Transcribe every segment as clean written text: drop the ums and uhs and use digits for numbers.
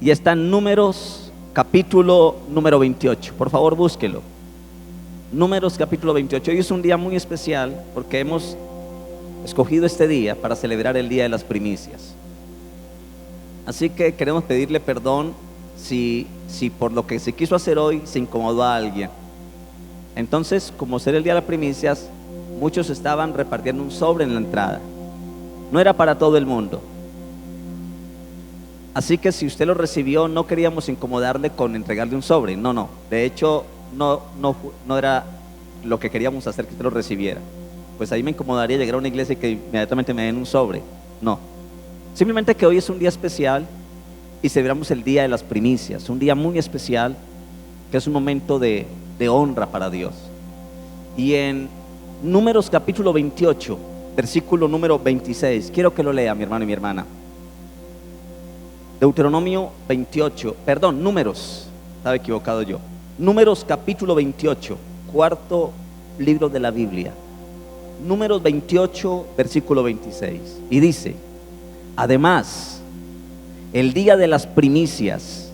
y está en Números capítulo número 28. Por favor, búsquelo. Números capítulo 28. Hoy es un día muy especial porque hemos escogido este día para celebrar el día de las primicias. Así que queremos pedirle perdón si por lo que se quiso hacer hoy se incomodó a alguien. Entonces, como será el día de las primicias, muchos estaban repartiendo un sobre en la entrada. No era para todo el mundo. Así que si usted lo recibió, no queríamos incomodarle con entregarle un sobre. No. De hecho, no era lo que queríamos hacer, que usted lo recibiera. Pues ahí me incomodaría llegar a una iglesia y que inmediatamente me den un sobre. No. Simplemente que hoy es un día especial y celebramos el día de las primicias. Un día muy especial, que es un momento de honra para Dios. Y en Números capítulo 28, versículo número 26, quiero que lo lea mi hermano y mi hermana. Deuteronomio 28, perdón, Números, estaba equivocado yo. Números capítulo 28, cuarto libro de la Biblia. Números 28, versículo 26. Y dice: además, el día de las primicias,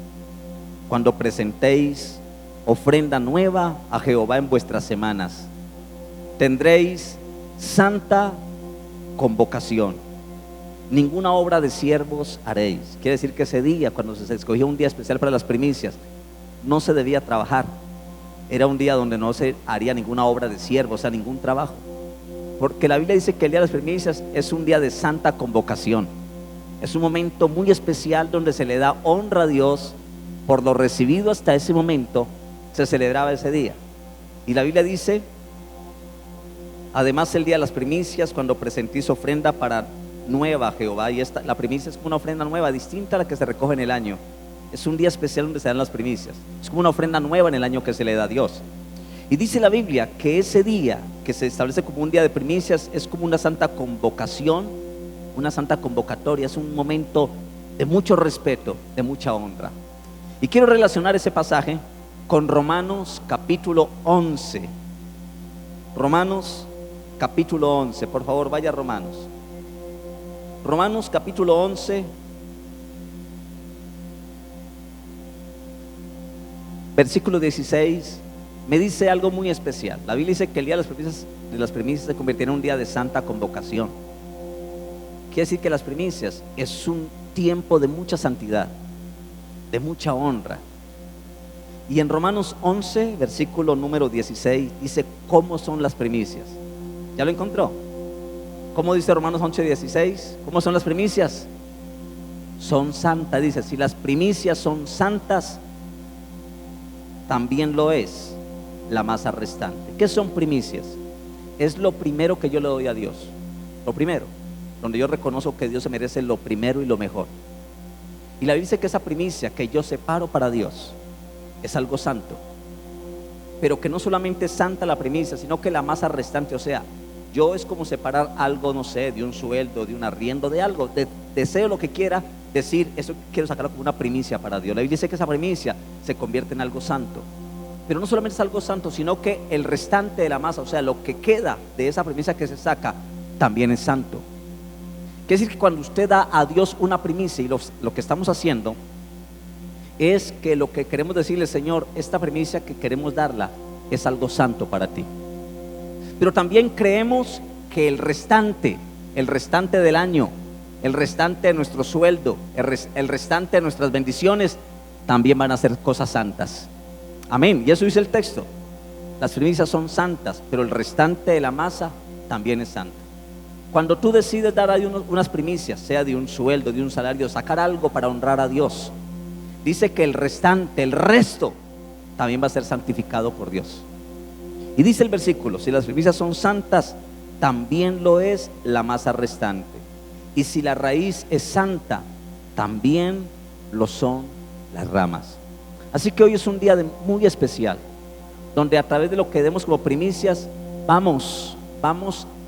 cuando presentéis ofrenda nueva a Jehová en vuestras semanas, tendréis santa convocación. Ninguna obra de siervos haréis. Quiere decir que ese día, cuando se escogió un día especial para las primicias, no se debía trabajar. Era un día donde no se haría ninguna obra de siervo, o sea, ningún trabajo. Porque la Biblia dice que el día de las primicias es un día de santa convocación. Es un momento muy especial donde se le da honra a Dios por lo recibido hasta ese momento. Se celebraba ese día. Y la Biblia dice: además, el día de las primicias, cuando presentís ofrenda para nueva a Jehová. Y la primicia es como una ofrenda nueva, distinta a la que se recoge en el año. Es un día especial donde se dan las primicias. Es como una ofrenda nueva en el año que se le da a Dios. Y dice la Biblia que ese día que se establece como un día de primicias es como una santa convocación, una santa convocatoria. Es un momento de mucho respeto, de mucha honra. Y quiero relacionar ese pasaje con Romanos capítulo 11. Romanos capítulo 11, por favor, vaya a Romanos. Romanos capítulo 11, versículo 16, me dice algo muy especial. La Biblia dice que el día de las primicias se convirtió en un día de santa convocación. Quiere decir que las primicias es un tiempo de mucha santidad, de mucha honra. Y en Romanos 11, versículo número 16, dice cómo son las primicias. ¿Ya lo encontró? ¿Cómo dice Romanos 11, 16? ¿Cómo son las primicias? Son santas, dice. Si las primicias son santas, también lo es la masa restante. ¿Qué son primicias? Es lo primero que yo le doy a Dios. Lo primero, donde yo reconozco que Dios se merece lo primero y lo mejor. Y la Biblia dice que esa primicia que yo separo para Dios es algo santo. Pero que no solamente es santa la primicia, sino que la masa restante, o sea, yo es como separar algo, no sé, de un sueldo, de un arriendo, de algo, deseo lo que quiera, decir, eso quiero sacarlo como una primicia para Dios. La Biblia dice que esa primicia se convierte en algo santo. Pero no solamente es algo santo, sino que el restante de la masa, o sea, lo que queda de esa primicia que se saca, también es santo. Quiere decir que cuando usted da a Dios una primicia, y lo que estamos haciendo es que lo que queremos decirle: Señor, esta primicia que queremos darla es algo santo para ti. Pero también creemos que el restante del año, el restante de nuestro sueldo, el restante de nuestras bendiciones, también van a ser cosas santas. Amén. Y eso dice el texto. Las primicias son santas, pero el restante de la masa también es santo. Cuando tú decides dar a Dios unas primicias, sea de un sueldo, de un salario, sacar algo para honrar a Dios, dice que el restante, el resto, también va a ser santificado por Dios. Y dice el versículo: si las primicias son santas, también lo es la masa restante. Y si la raíz es santa, también lo son las ramas. Así que hoy es un día muy especial, donde a través de lo que demos como primicias, vamos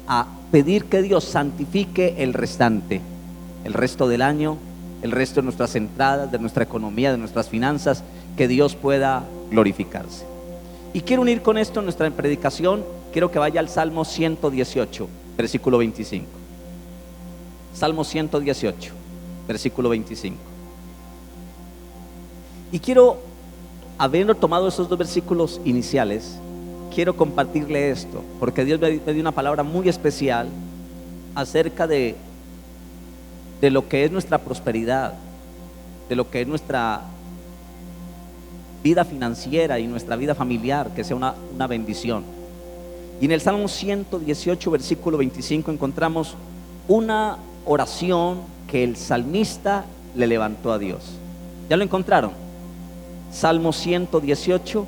a pedir que Dios santifique el restante, el resto del año, el resto de nuestras entradas, de nuestra economía, de nuestras finanzas, que Dios pueda glorificarse. Y quiero unir con esto nuestra predicación. Quiero que vaya al Salmo 118, versículo 25. Salmo 118, versículo 25. Y quiero, habiendo tomado esos dos versículos iniciales, quiero compartirle esto, porque Dios me dio una palabra muy especial acerca de lo que es nuestra prosperidad, de lo que es nuestra vida financiera y nuestra vida familiar, que sea una bendición. Y en el Salmo 118, versículo 25, encontramos una oración que el salmista le levantó a Dios. ¿Ya lo encontraron? Salmo 118,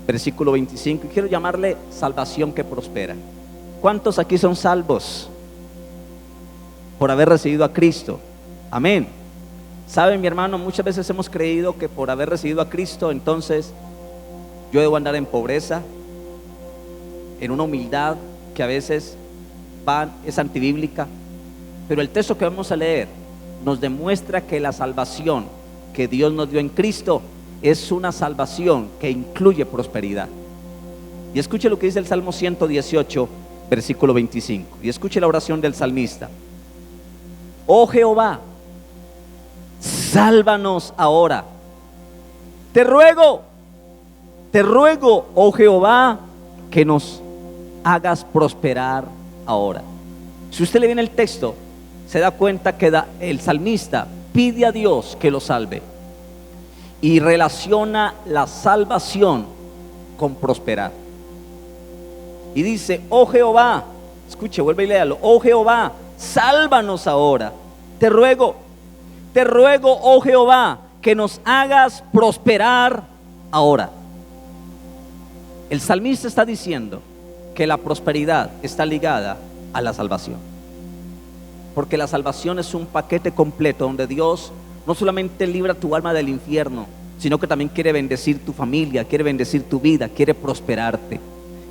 versículo 25. Y quiero llamarle salvación que prospera. ¿Cuántos aquí son salvos por haber recibido a Cristo? Amén. Saben, mi hermano, muchas veces hemos creído que por haber recibido a Cristo, entonces yo debo andar en pobreza, en una humildad que a veces es antibíblica. Pero el texto que vamos a leer nos demuestra que la salvación que Dios nos dio en Cristo es una salvación que incluye prosperidad. Y escuche lo que dice el Salmo 118, versículo 25. Y escuche la oración del salmista. Oh Jehová, sálvanos ahora. Te ruego, oh Jehová, que nos hagas prosperar ahora. Si usted le viene el texto, se da cuenta que el salmista pide a Dios que lo salve y relaciona la salvación con prosperar. Y dice: oh Jehová, escuche, vuelve y léalo. Oh Jehová, sálvanos ahora. Te ruego, oh Jehová, que nos hagas prosperar ahora. El salmista está diciendo que la prosperidad está ligada a la salvación, porque la salvación es un paquete completo donde Dios no solamente libra tu alma del infierno, sino que también quiere bendecir tu familia, quiere bendecir tu vida, quiere prosperarte.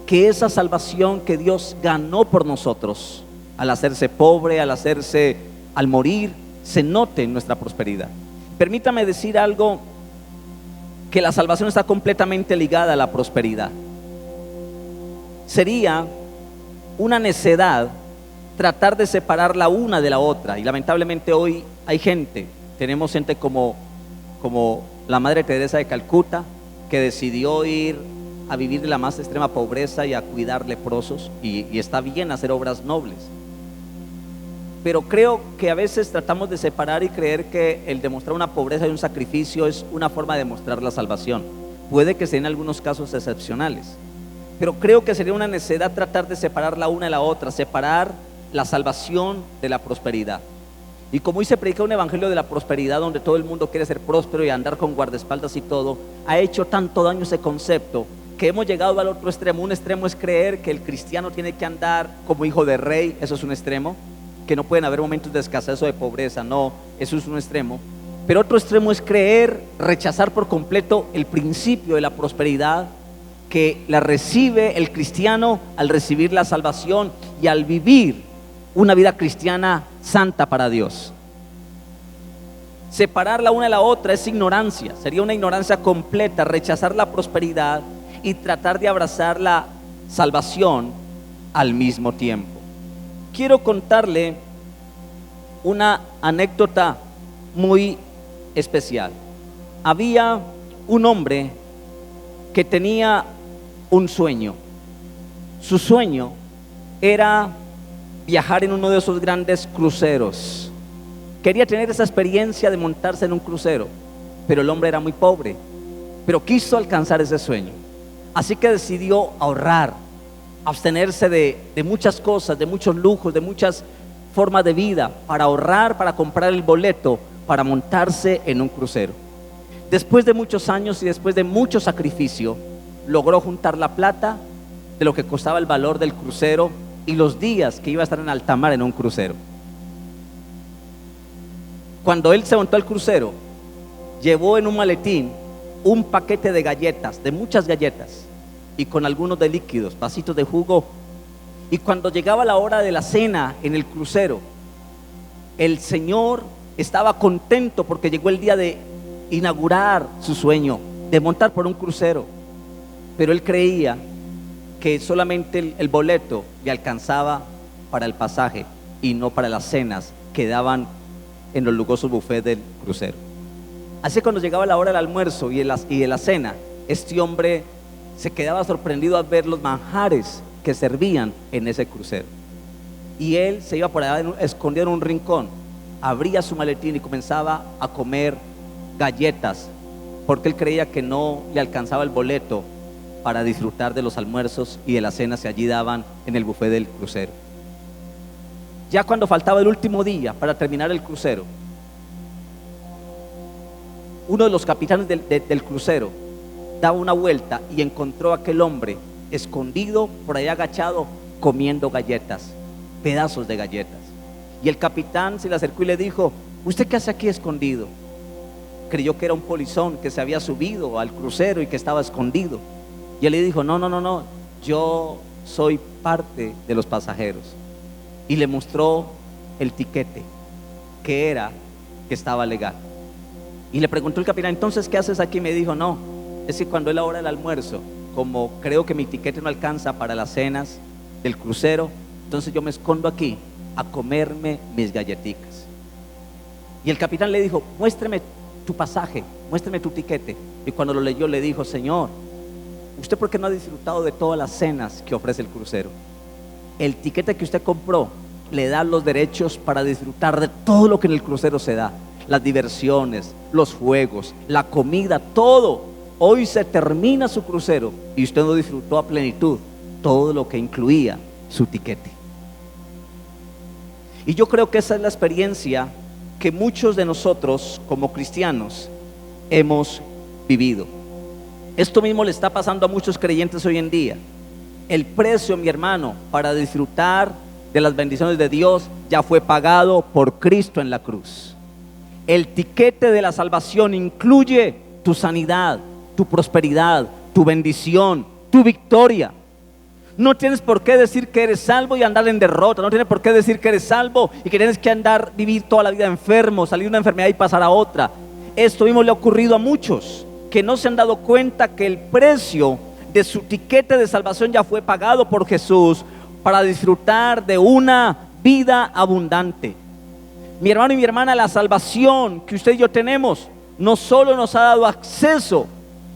Que esa salvación que Dios ganó por nosotros, al hacerse pobre, al morir, se note en nuestra prosperidad. Permítame decir algo, que la salvación está completamente ligada a la prosperidad. Sería una necedad tratar de separar la una de la otra, y lamentablemente hoy tenemos gente como la Madre Teresa de Calcuta, que decidió ir a vivir de la más extrema pobreza y a cuidar leprosos, y está bien hacer obras nobles, pero creo que a veces tratamos de separar y creer que el demostrar una pobreza y un sacrificio es una forma de demostrar la salvación. Puede que sea en algunos casos excepcionales, pero creo que sería una necedad tratar de separar la una de la otra, separar la salvación de la prosperidad. Y como hoy se predica un evangelio de la prosperidad donde todo el mundo quiere ser próspero y andar con guardaespaldas y todo, ha hecho tanto daño ese concepto que hemos llegado al otro extremo. Un extremo es creer que el cristiano tiene que andar como hijo de rey, eso es un extremo, que no pueden haber momentos de escasez o de pobreza, no, eso es un extremo. Pero otro extremo es rechazar por completo el principio de la prosperidad que la recibe el cristiano al recibir la salvación y al vivir una vida cristiana santa para Dios. Separar la una de la otra es ignorancia, sería una ignorancia completa, rechazar la prosperidad y tratar de abrazar la salvación al mismo tiempo. Quiero contarle una anécdota muy especial. Había un hombre que tenía un sueño. Su sueño era viajar en uno de esos grandes cruceros. Quería tener esa experiencia de montarse en un crucero, pero el hombre era muy pobre, pero quiso alcanzar ese sueño. Así que decidió ahorrar, abstenerse de muchas cosas, de muchos lujos, de muchas formas de vida, para ahorrar, para comprar el boleto, para montarse en un crucero. Después de muchos años y después de mucho sacrificio, logró juntar la plata de lo que costaba el valor del crucero y los días que iba a estar en alta mar en un crucero. Cuando él se montó al crucero, llevó en un maletín un paquete de galletas, de muchas galletas, y con algunos de líquidos, vasitos de jugo. Y cuando llegaba la hora de la cena en el crucero, el Señor estaba contento porque llegó el día de inaugurar su sueño, de montar por un crucero. Pero él creía que solamente el boleto le alcanzaba para el pasaje y no para las cenas que daban en los lujosos buffets del crucero. Así que cuando llegaba la hora del almuerzo y de la cena, este hombre se quedaba sorprendido al ver los manjares que servían en ese crucero. Y él se iba por allá escondido en un rincón, abría su maletín y comenzaba a comer galletas, porque él creía que no le alcanzaba el boleto para disfrutar de los almuerzos y de las cenas que allí daban en el buffet del crucero. Ya cuando faltaba el último día para terminar el crucero, uno de los capitanes del crucero daba una vuelta y encontró a aquel hombre escondido por ahí agachado comiendo galletas, pedazos de galletas. Y el capitán se le acercó y le dijo: ¿usted qué hace aquí escondido? Creyó que era un polizón que se había subido al crucero y que estaba escondido. Y él le dijo: no, yo soy parte de los pasajeros. Y le mostró el tiquete, que estaba legal. Y le preguntó el capitán: entonces, ¿qué haces aquí? Me dijo: no, es que cuando es la hora del almuerzo, como creo que mi tiquete no alcanza para las cenas del crucero, entonces yo me escondo aquí a comerme mis galletitas. Y el capitán le dijo: muéstreme tu pasaje, muéstreme tu tiquete. Y cuando lo leyó le dijo: señor, ¿usted por qué no ha disfrutado de todas las cenas que ofrece el crucero? El tiquete que usted compró le da los derechos para disfrutar de todo lo que en el crucero se da, las diversiones, los juegos, la comida, todo. Hoy se termina su crucero y usted no disfrutó a plenitud todo lo que incluía su tiquete. Y yo creo que esa es la experiencia que muchos de nosotros como cristianos hemos vivido. Esto mismo le está pasando a muchos creyentes hoy en día. El precio, mi hermano, para disfrutar de las bendiciones de Dios ya fue pagado por Cristo en la cruz. El tiquete de la salvación incluye tu sanidad, tu prosperidad, tu bendición, tu victoria. No tienes por qué decir que eres salvo y andar en derrota. No tienes por qué decir que eres salvo y que tienes que vivir toda la vida enfermo, salir de una enfermedad y pasar a otra. Esto mismo le ha ocurrido a muchos que no se han dado cuenta que el precio de su tiquete de salvación ya fue pagado por Jesús para disfrutar de una vida abundante. Mi hermano y mi hermana, la salvación que usted y yo tenemos no solo nos ha dado acceso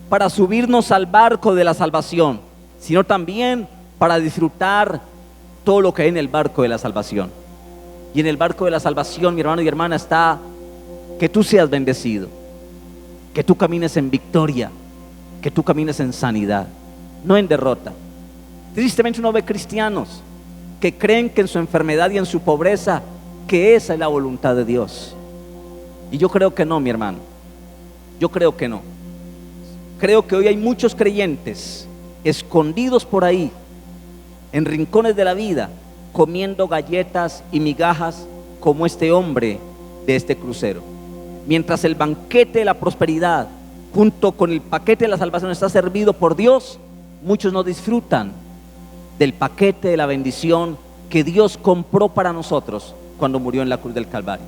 para subirnos al barco de la salvación, sino también para disfrutar todo lo que hay en el barco de la salvación. Y en el barco de la salvación, mi hermano y hermana, está que tú seas bendecido, que tú camines en victoria, que tú camines en sanidad, no en derrota. Tristemente uno ve cristianos que creen que en su enfermedad y en su pobreza, que esa es la voluntad de Dios. Y yo creo que no, mi hermano. Yo creo que no. Creo que hoy hay muchos creyentes escondidos por ahí, en rincones de la vida, comiendo galletas y migajas como este hombre de este crucero. Mientras el banquete de la prosperidad junto con el paquete de la salvación está servido por Dios, muchos no disfrutan del paquete de la bendición que Dios compró para nosotros cuando murió en la cruz del Calvario.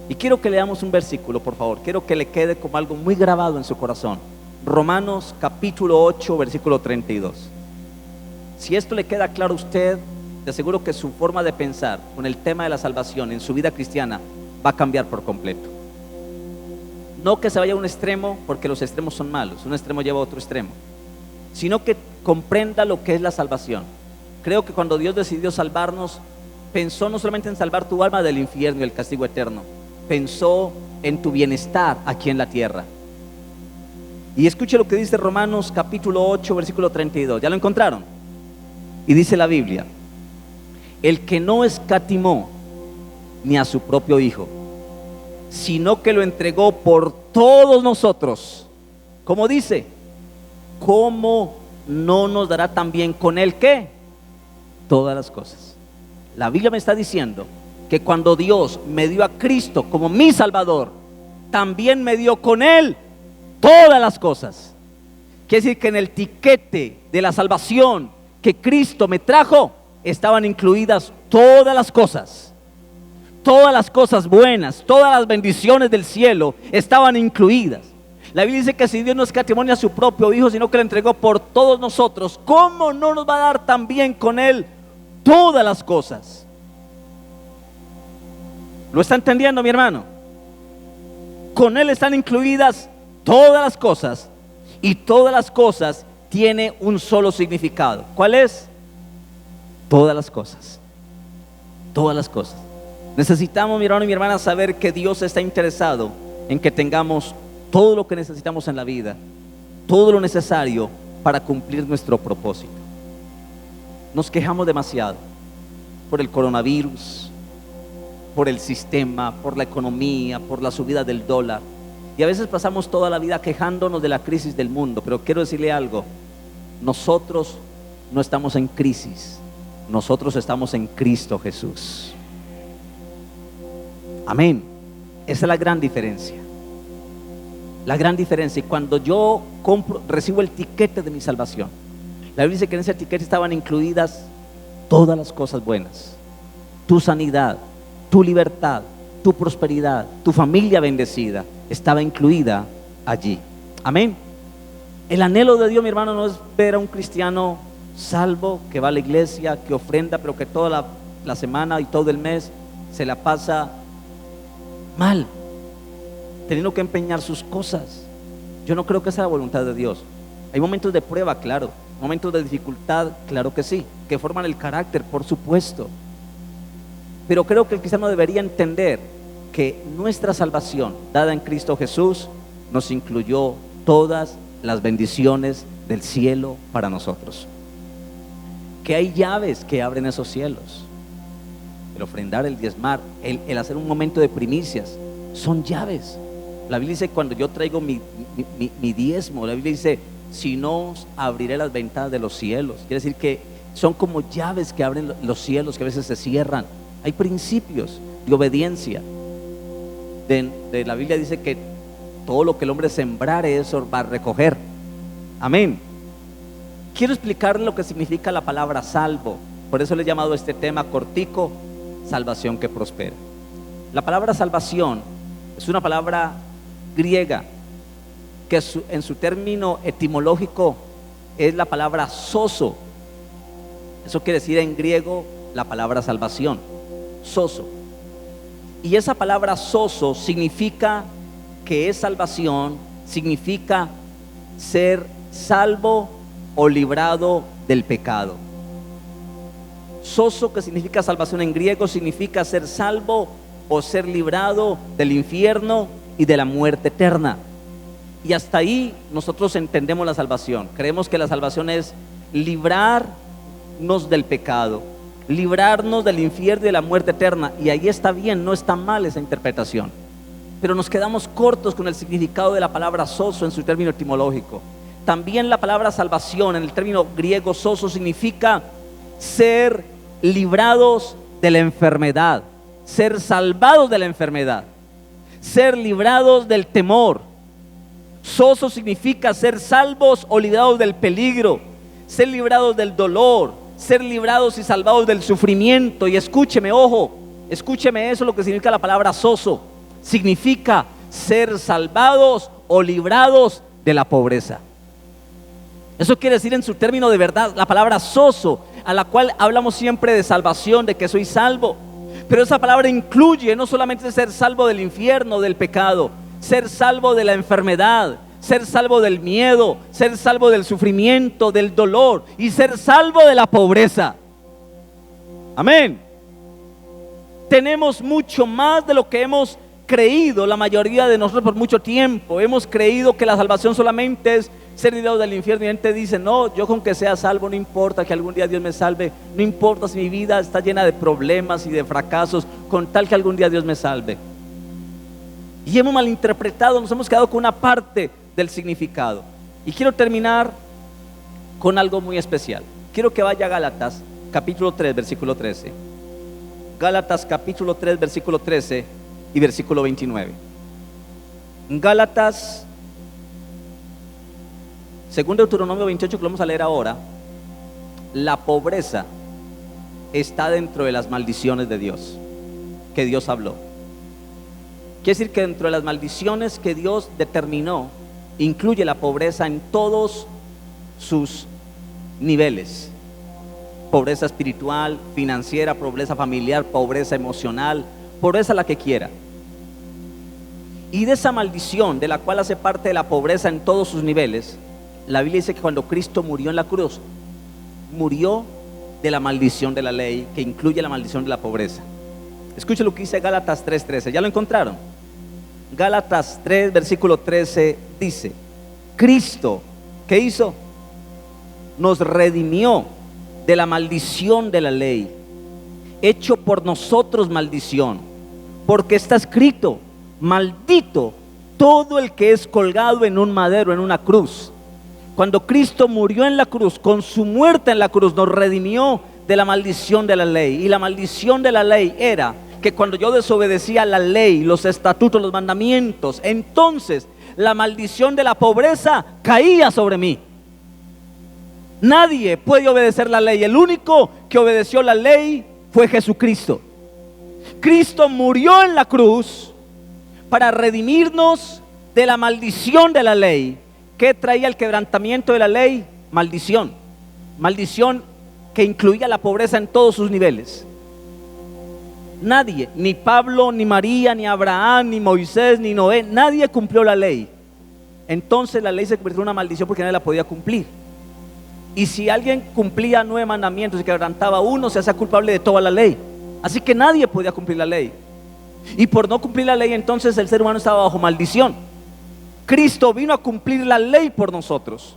Y quiero que leamos un versículo, por favor. Quiero que le quede como algo muy grabado en su corazón. Romanos capítulo 8, versículo 32. Si esto le queda claro a usted, te aseguro que su forma de pensar con el tema de la salvación en su vida cristiana va a cambiar por completo. No que se vaya a un extremo, porque los extremos son malos, un extremo lleva a otro extremo, sino que comprenda lo que es la salvación. Creo que cuando Dios decidió salvarnos, pensó no solamente en salvar tu alma del infierno y el castigo eterno, pensó en tu bienestar aquí en la tierra. Y escuche lo que dice Romanos capítulo 8, versículo 32. ¿Ya lo encontraron? Y dice la Biblia: el que no escatimó ni a su propio Hijo, sino que lo entregó por todos nosotros, ¿cómo dice? ¿Cómo no nos dará también con él qué? Todas las cosas. La Biblia me está diciendo que cuando Dios me dio a Cristo como mi Salvador, también me dio con él todas las cosas. Quiere decir que en el tiquete de la salvación que Cristo me trajo, estaban incluidas todas las cosas buenas, todas las bendiciones del cielo estaban incluidas. La Biblia dice que si Dios no escatimó a su propio Hijo, sino que lo entregó por todos nosotros, ¿cómo no nos va a dar también con él todas las cosas? ¿Lo está entendiendo, mi hermano? Con Él están incluidas todas las cosas, y todas las cosas tiene un solo significado. ¿Cuál es? Todas las cosas. Todas las cosas. Necesitamos, mi hermano y mi hermana, saber que Dios está interesado en que tengamos todo lo que necesitamos en la vida, todo lo necesario para cumplir nuestro propósito. Nos quejamos demasiado por el coronavirus, por el sistema, por la economía, por la subida del dólar, y a veces pasamos toda la vida quejándonos de la crisis del mundo. Pero quiero decirle algo: nosotros no estamos en crisis, nosotros estamos en Cristo Jesús. Amén. Esa es la gran diferencia. La gran diferencia. Y cuando yo recibo el tiquete de mi salvación, la Biblia dice que en ese tiquete estaban incluidas todas las cosas buenas: tu sanidad, tu libertad, tu prosperidad, tu familia bendecida, estaba incluida allí. Amén. El anhelo de Dios, mi hermano, no es ver a un cristiano salvo, que va a la iglesia, que ofrenda, pero que toda la semana y todo el mes se la pasa mal, teniendo que empeñar sus cosas. Yo no creo que esa sea la voluntad de Dios. Hay momentos de prueba, claro, momentos de dificultad, claro que sí, que forman el carácter, por supuesto. Pero creo que el cristiano debería entender que nuestra salvación, dada en Cristo Jesús, nos incluyó todas las bendiciones del cielo para nosotros. Que hay llaves que abren esos cielos. El ofrendar, el diezmar, el hacer un momento de primicias, son llaves. La Biblia dice, cuando yo traigo mi diezmo, la Biblia dice, si no os abriré las ventanas de los cielos. Quiere decir que son como llaves que abren los cielos, que a veces se cierran. Hay principios de obediencia. De la Biblia dice que todo lo que el hombre sembrare, eso va a recoger. Amén. Quiero explicarle lo que significa la palabra salvo. Por eso le he llamado este tema cortico: salvación que prospera. La palabra salvación es una palabra griega que en su término etimológico es la palabra sozo. Eso quiere decir en griego la palabra salvación, sozo. Y esa palabra sozo significa que es salvación, significa ser salvo o librado del pecado. Sozo, que significa salvación en griego, significa ser salvo o ser librado del infierno y de la muerte eterna. Y hasta ahí nosotros entendemos la salvación. Creemos que la salvación es librarnos del pecado, librarnos del infierno y de la muerte eterna. Y ahí está bien, no está mal esa interpretación. Pero nos quedamos cortos con el significado de la palabra sozo en su término etimológico. También la palabra salvación en el término griego sozo significa ser librados de la enfermedad, ser salvados de la enfermedad, ser librados del temor. Sozo significa ser salvos o librados del peligro, ser librados del dolor, ser librados y salvados del sufrimiento. Y escúcheme, ojo, escúcheme, eso es lo que significa la palabra sozo. Significa ser salvados o librados de la pobreza. Eso quiere decir en su término de verdad la palabra sozo, a la cual hablamos siempre de salvación, de que soy salvo. Pero esa palabra incluye no solamente ser salvo del infierno, del pecado, ser salvo de la enfermedad, ser salvo del miedo, ser salvo del sufrimiento, del dolor, y ser salvo de la pobreza. Amén. Tenemos mucho más de lo que hemos creído la mayoría de nosotros por mucho tiempo. Hemos creído que la salvación solamente es ser librado del infierno, y gente dice, no, yo con que sea salvo, no importa que algún día Dios me salve, no importa si mi vida está llena de problemas y de fracasos, con tal que algún día Dios me salve. Y hemos malinterpretado, nos hemos quedado con una parte del significado. Y quiero terminar con algo muy especial. Quiero que vaya a Gálatas capítulo 3 versículo 13. Gálatas capítulo 3 versículo 13 y versículo 29. Gálatas, según Deuteronomio 28, que lo vamos a leer ahora, la pobreza está dentro de las maldiciones de Dios, que Dios habló. Quiere decir que dentro de las maldiciones que Dios determinó, incluye la pobreza en todos sus niveles: pobreza espiritual, financiera, pobreza familiar, pobreza emocional, pobreza la que quiera. Y de esa maldición, de la cual hace parte de la pobreza en todos sus niveles, la Biblia dice que cuando Cristo murió en la cruz, murió de la maldición de la ley, que incluye la maldición de la pobreza. Escuche lo que dice Gálatas 3:13. ¿Ya lo encontraron? Gálatas 3, versículo 13 dice: Cristo, ¿qué hizo? Nos redimió de la maldición de la ley, hecho por nosotros maldición, porque está escrito: maldito todo el que es colgado en un madero, en una cruz. Cuando Cristo murió en la cruz, con su muerte en la cruz, nos redimió de la maldición de la ley. Y la maldición de la ley era que cuando yo desobedecía la ley, los estatutos, los mandamientos, entonces la maldición de la pobreza caía sobre mí. Nadie puede obedecer la ley. El único que obedeció la ley fue Jesucristo. Cristo murió en la cruz para redimirnos de la maldición de la ley. ¿Qué traía el quebrantamiento de la ley? Maldición. Maldición que incluía la pobreza en todos sus niveles. Nadie, ni Pablo, ni María, ni Abraham, ni Moisés, ni Noé, nadie cumplió la ley. Entonces la ley se convirtió en una maldición porque nadie la podía cumplir. Y si alguien cumplía 9 mandamientos y quebrantaba uno, se hacía culpable de toda la ley. Así que nadie podía cumplir la ley. Y por no cumplir la ley, entonces el ser humano estaba bajo maldición. Cristo vino a cumplir la ley por nosotros.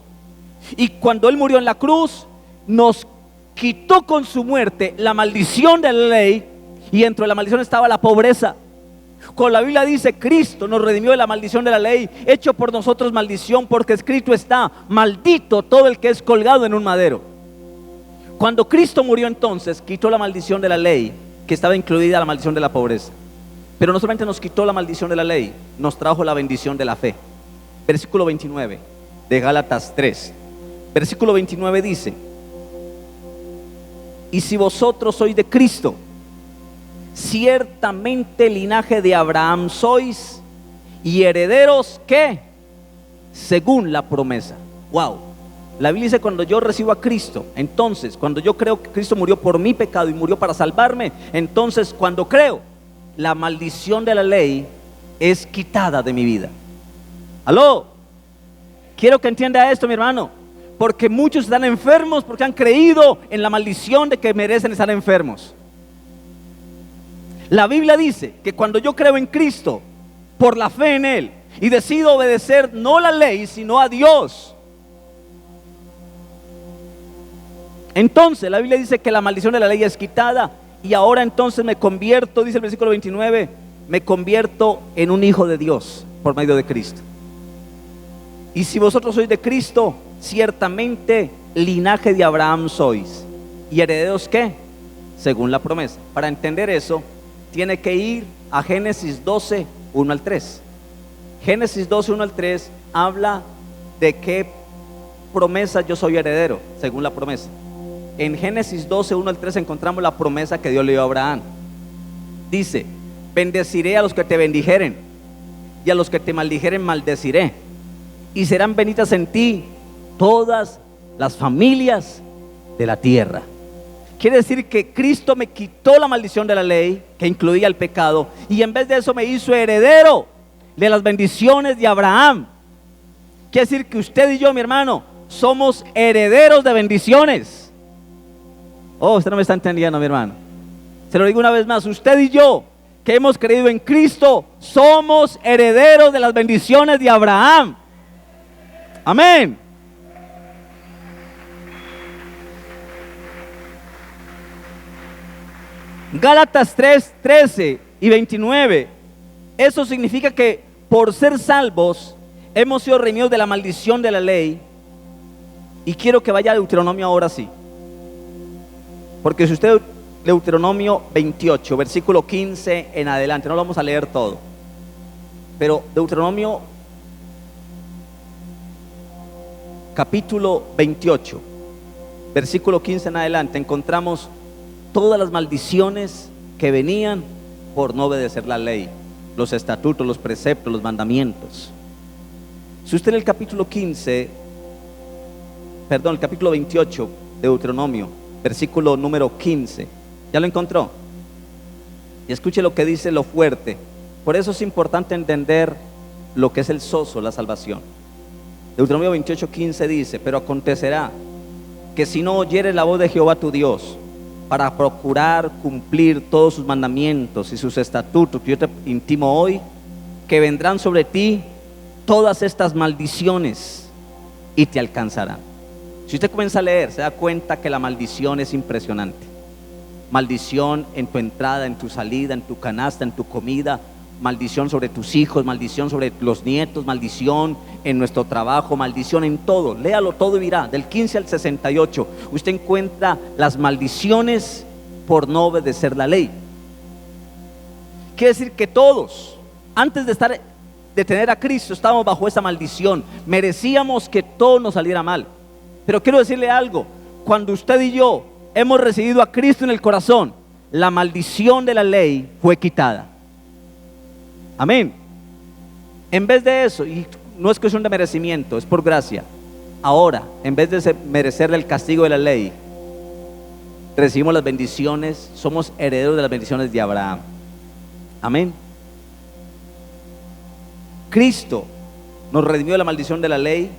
Y cuando Él murió en la cruz, nos quitó con su muerte la maldición de la ley. Y dentro de la maldición estaba la pobreza. Cuando la Biblia dice: Cristo nos redimió de la maldición de la ley, hecho por nosotros maldición, porque escrito está: maldito todo el que es colgado en un madero. Cuando Cristo murió, entonces quitó la maldición de la ley, que estaba incluida la maldición de la pobreza. Pero no solamente nos quitó la maldición de la ley, nos trajo la bendición de la fe. Versículo 29 de Gálatas 3. Versículo 29 dice: y si vosotros sois de Cristo, ciertamente linaje de Abraham sois, y herederos, ¿qué? Según la promesa. Wow. La Biblia dice: cuando yo recibo a Cristo, entonces cuando yo creo que Cristo murió por mi pecado y murió para salvarme, entonces cuando creo, la maldición de la ley es quitada de mi vida. ¿Aló? Quiero que entienda esto, mi hermano, porque muchos están enfermos porque han creído en la maldición de que merecen estar enfermos. La Biblia dice que cuando yo creo en Cristo, por la fe en Él, y decido obedecer no la ley, sino a Dios, entonces la Biblia dice que la maldición de la ley es quitada. Y ahora entonces me convierto, dice el versículo 29, me convierto en un hijo de Dios por medio de Cristo. Y si vosotros sois de Cristo, ciertamente linaje de Abraham sois, y herederos, ¿qué? Según la promesa. Para entender eso, tiene que ir a Génesis 12, 1 al 3. Génesis 12, 1 al 3 habla de qué promesa yo soy heredero, según la promesa. En Génesis 12, 1 al 3 encontramos la promesa que Dios le dio a Abraham. Dice: bendeciré a los que te bendijeren, y a los que te maldijeren maldeciré, y serán benditas en ti todas las familias de la tierra. Quiere decir que Cristo me quitó la maldición de la ley, que incluía el pecado, y en vez de eso me hizo heredero de las bendiciones de Abraham. Quiere decir que usted y yo, mi hermano, somos herederos de bendiciones. Oh, usted no me está entendiendo, mi hermano. Se lo digo una vez más: usted y yo, que hemos creído en Cristo, somos herederos de las bendiciones de Abraham. Amén. Gálatas 3, 13 y 29. Eso significa que por ser salvos hemos sido redimidos de la maldición de la ley. Y quiero que vaya a Deuteronomio ahora sí. Porque si usted, Deuteronomio 28, versículo 15 en adelante, no lo vamos a leer todo, pero Deuteronomio capítulo 28, versículo 15 en adelante, encontramos todas las maldiciones que venían por no obedecer la ley, los estatutos, los preceptos, los mandamientos. Si usted en el capítulo 28 de Deuteronomio, versículo número 15, ¿ya lo encontró? Y escuche lo que dice lo fuerte, Por eso es importante entender lo que es el sozo, la salvación. Deuteronomio 28:15 dice: pero acontecerá que si no oyeres la voz de Jehová tu Dios, para procurar cumplir todos sus mandamientos y sus estatutos que yo te intimo hoy, que vendrán sobre ti todas estas maldiciones y te alcanzarán. Si usted comienza a leer, se da cuenta que la maldición es impresionante. Maldición en tu entrada, en tu salida, en tu canasta, en tu comida. Maldición sobre tus hijos, maldición sobre los nietos, maldición en nuestro trabajo, maldición en todo. Léalo todo y mirá, del 15 al 68 usted encuentra las maldiciones por no obedecer la ley. Quiere decir que todos, antes de tener a Cristo, estábamos bajo esa maldición. Merecíamos que todo nos saliera mal. Pero quiero decirle algo: cuando usted y yo hemos recibido a Cristo en el corazón, la maldición de la ley fue quitada. Amén. En vez de eso, y no es cuestión de merecimiento, es por gracia. Ahora, en vez de merecer el castigo de la ley, recibimos las bendiciones, somos herederos de las bendiciones de Abraham. Amén. Cristo nos redimió de la maldición de la ley,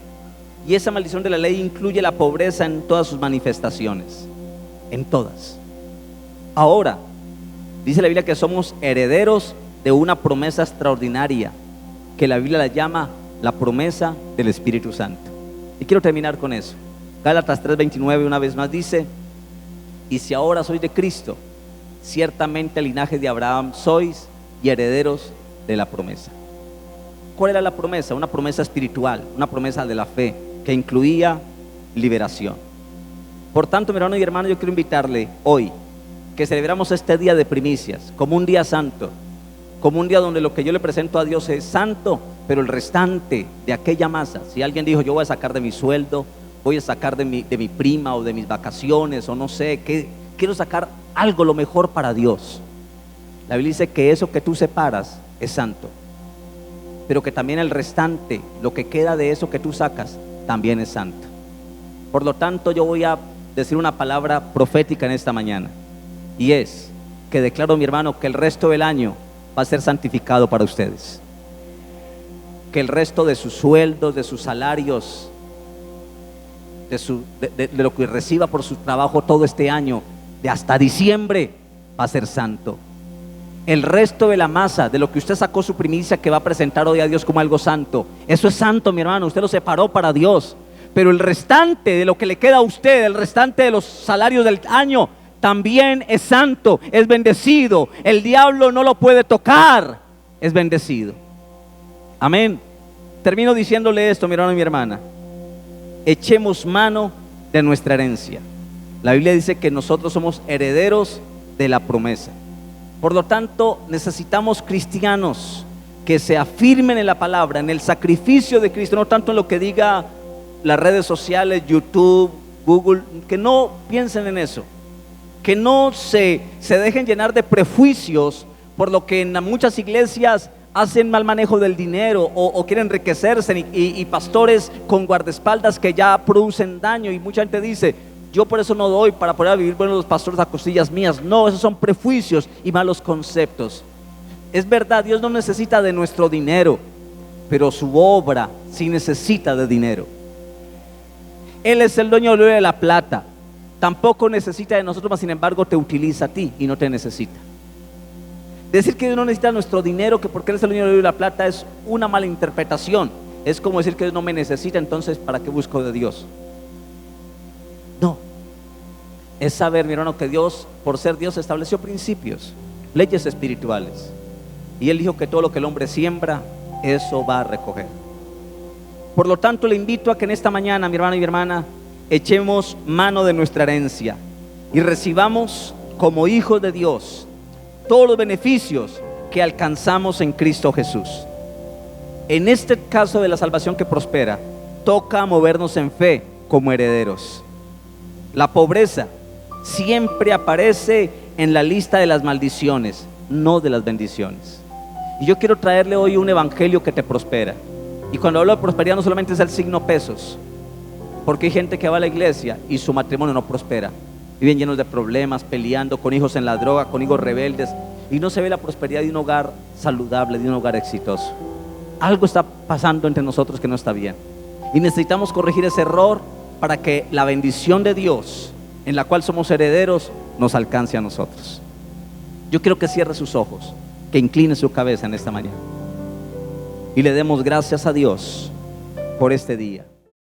y esa maldición de la ley incluye la pobreza en todas sus manifestaciones, en todas. Ahora, dice la Biblia que somos herederos de una promesa extraordinaria, que la Biblia la llama la promesa del Espíritu Santo. Y quiero terminar con eso. Gálatas 3:29 una vez más dice: y si ahora sois de Cristo, ciertamente el linaje de Abraham sois y herederos de la promesa. ¿Cuál era la promesa? Una promesa espiritual, una promesa de la fe, que incluía liberación. Por tanto, mi hermano y hermano, yo quiero invitarle hoy que celebramos este día de primicias como un día santo, como un día donde lo que yo le presento a Dios es santo, pero el restante de aquella masa, si alguien dijo: yo voy a sacar de mi sueldo, voy a sacar de mi prima o de mis vacaciones, o no sé qué, quiero sacar algo, lo mejor para Dios. La Biblia dice que eso que tú separas es santo, pero que también el restante, lo que queda de eso que tú sacas, también es santo. Por lo tanto, yo voy a decir una palabra profética en esta mañana, y es que declaro, mi hermano, que el resto del año va a ser santificado para ustedes. Que el resto de sus sueldos, de sus salarios, de lo que reciba por su trabajo todo este año, de hasta diciembre, va a ser santo. El resto de la masa, de lo que usted sacó su primicia, que va a presentar hoy a Dios como algo santo, eso es santo, mi hermano, usted lo separó para Dios. Pero el restante de lo que le queda a usted, el restante de los salarios del año, también es santo, es bendecido. El diablo no lo puede tocar, es bendecido. Amén. Termino diciéndole esto, mi hermano y mi hermana: echemos mano de nuestra herencia. La Biblia dice que nosotros somos herederos de la promesa. Por lo tanto, necesitamos cristianos que se afirmen en la palabra, en el sacrificio de Cristo, no tanto en lo que diga las redes sociales, YouTube, Google, que no piensen en eso. Que no se dejen llenar de prejuicios por lo que en muchas iglesias hacen mal manejo del dinero o quieren enriquecerse, y pastores con guardaespaldas que ya producen daño, y mucha gente dice: yo por eso no doy, para poder vivir bueno los pastores a costillas mías. No, esos son prejuicios y malos conceptos. Es verdad, Dios no necesita de nuestro dinero, pero su obra sí necesita de dinero. Él es el dueño del oro y de la plata. Tampoco necesita de nosotros, mas sin embargo te utiliza a ti y no te necesita. Decir que Dios no necesita nuestro dinero, que porque Él es el dueño del oro y la plata, es una mala interpretación. Es como decir que Dios no me necesita, entonces ¿para qué busco de Dios? No. Es saber, mi hermano, que Dios, por ser Dios, estableció principios, leyes espirituales, y Él dijo que todo lo que el hombre siembra, eso va a recoger. Por lo tanto, le invito a que en esta mañana, mi hermano y mi hermana, echemos mano de nuestra herencia y recibamos como hijos de Dios todos los beneficios que alcanzamos en Cristo Jesús. En este caso de la salvación que prospera, toca movernos en fe como herederos. La pobreza siempre aparece en la lista de las maldiciones, no de las bendiciones. Y yo quiero traerle hoy un evangelio que te prospera. Y cuando hablo de prosperidad, no solamente es el signo pesos, porque hay gente que va a la iglesia y su matrimonio no prospera, viven llenos de problemas, peleando, con hijos en la droga, con hijos rebeldes. y no se ve la prosperidad de un hogar saludable, de un hogar exitoso. Algo está pasando entre nosotros que no está bien, y necesitamos corregir ese error para que la bendición de Dios, en la cual somos herederos, nos alcance a nosotros. Yo quiero que cierre sus ojos, que incline su cabeza en esta mañana y le demos gracias a Dios por este día.